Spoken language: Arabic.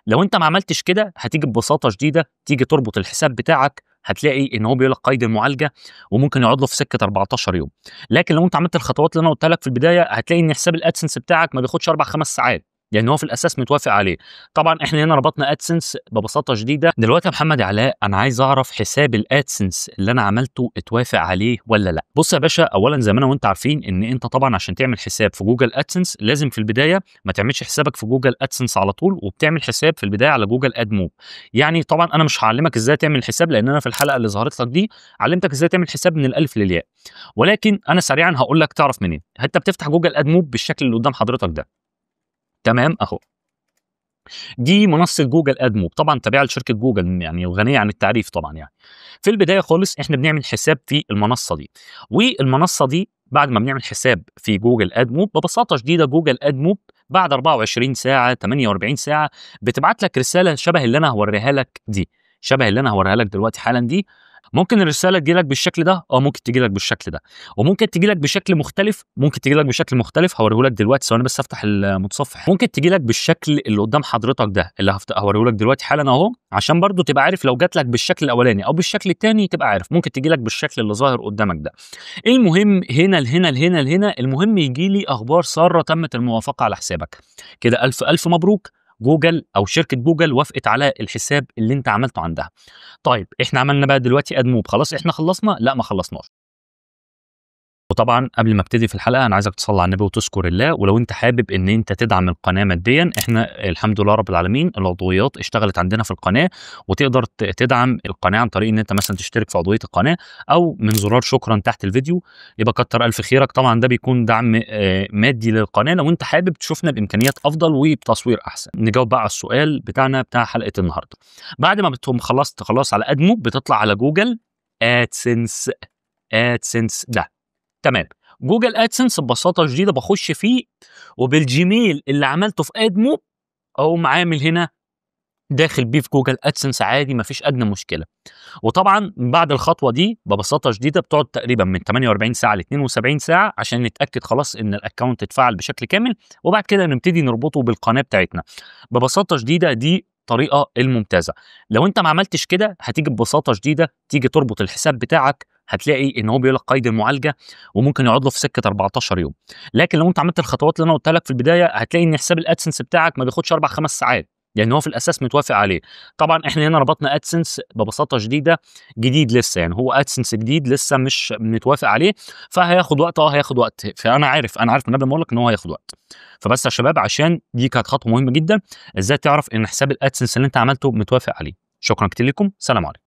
لو انت ما عملتش كده هتيجي ببساطه شديده تيجي تربط الحساب بتاعك، هتلاقي ان هو بيقول لك قيد المعالجه وممكن يقعد له في سكه 14 يوم. لكن لو انت عملت الخطوات اللي انا قلتها لك في البدايه هتلاقي ان حساب الادسنس بتاعك ما بياخدش 4 5 ساعات، لان هو في الاساس متوافق عليه. طبعا احنا هنا ربطنا ادسنس ببساطه شديده. دلوقتي يا محمد علاء انا عايز اعرف حساب الادسنس اللي انا عملته اتوافق عليه ولا لا. بص يا باشا، اولا زي ما انا وانت عارفين ان انت طبعا عشان تعمل حساب في جوجل ادسنس لازم في البدايه ما تعملش حسابك في جوجل ادسنس على طول، وبتعمل حساب في البدايه على جوجل اد موب. يعني طبعا انا مش هعلمك ازاي تعمل حساب، لان انا في الحلقه اللي ظهرت لك دي علمتك ازاي تعمل حساب من الالف للياء، ولكن انا سريعا هقول لك تعرف منين. انت بتفتح جوجل اد موب بالشكل اللي قدام حضرتك ده، تمام اهو. دي منصه جوجل اد موب، طبعا تابعه لشركه جوجل يعني وغنيه عن التعريف طبعا. يعني في البدايه خالص احنا بنعمل حساب في المنصه دي، والمنصه دي بعد ما بنعمل حساب في جوجل اد موب ببساطه شديده جوجل اد موب بعد 24 ساعه 48 ساعه بتبعت لك رساله شبه اللي انا هوريها لك دي، شبه اللي انا هوريها لك دلوقتي حالا دي. ممكن الرساله تجي لك بالشكل ده، ممكن تجي لك بالشكل ده، وممكن تجي لك بشكل مختلف، ممكن تجي لك بشكل مختلف هوريه لك دلوقتي. ثواني بس افتح المتصفح. ممكن تجي لك بالشكل اللي قدام حضرتك ده اللي هوريه لك دلوقتي حالا اهو، عشان برضو تبقى عارف لو جات لك بالشكل الاولاني او بالشكل الثاني تبقى عارف. ممكن تجي لك بالشكل اللي ظاهر قدامك ده. المهم هنا لهنا لهنا لهنا، المهم يجي لي اخبار ساره تمت الموافقه على حسابك. كده الف الف مبروك، جوجل او شركه جوجل وافقت على الحساب اللي انت عملته عندها. طيب احنا عملنا بقى دلوقتي اد موب، خلاص احنا خلصنا؟ لا ما خلصناش. وطبعا قبل ما ابتدي في الحلقه انا عايزك تصلي على النبي وتذكر الله، ولو انت حابب ان انت تدعم القناه ماديا، احنا الحمد لله رب العالمين العضويات اشتغلت عندنا في القناه، وتقدر تدعم القناه عن طريق ان انت مثلا تشترك في عضويه القناه او من زرار شكرا تحت الفيديو. يبقى كتر الف خيرك. طبعا ده بيكون دعم مادي للقناه لو انت حابب تشوفنا بامكانيات افضل وبتصوير احسن. نجاوب بقى على السؤال بتاعنا بتاع حلقه النهارده. بعد ما بتقوم خلصت خلاص على ادمو بتطلع على جوجل ادسنس. ادسنس ده تمام. جوجل ادسنس ببساطه شديده بخش فيه، وبالجيميل اللي عملته في ادمو اقوم عامل هنا داخل بيه في جوجل ادسنس عادي، مفيش ادنى مشكله. وطبعا بعد الخطوه دي ببساطه شديده بتقعد تقريبا من 48 ساعه ل 72 ساعه عشان نتاكد خلاص ان الاكونت اتفعل بشكل كامل، وبعد كده نبتدي نربطه بالقناه بتاعتنا. ببساطه شديده دي الطريقه الممتازه. لو انت ما عملتش كده هتيجي ببساطه شديده تيجي تربط الحساب بتاعك، هتلاقي ان هو بيقول لك قيد المعالجه وممكن يقعد له في سكه 14 يوم. لكن لو انت عملت الخطوات اللي انا قلتها لك في البدايه هتلاقي ان حساب الادسنس بتاعك ما بياخدش 4 5 ساعات، لان هو في الاساس متوافق عليه. طبعا احنا هنا ربطنا ادسنس ببساطه شديده جديد لسه، يعني هو ادسنس جديد لسه مش متوافق عليه، فهياخد وقت. هياخد وقت، فانا عارف من قبل ما اقول لك ان هو هياخد وقت. فبس يا شباب عشان دي كانت خطوه مهمه جدا ازاي تعرف ان حساب الادسنس اللي انت عملته متوافق عليه. شكرا كتير لكم، سلام عليكم.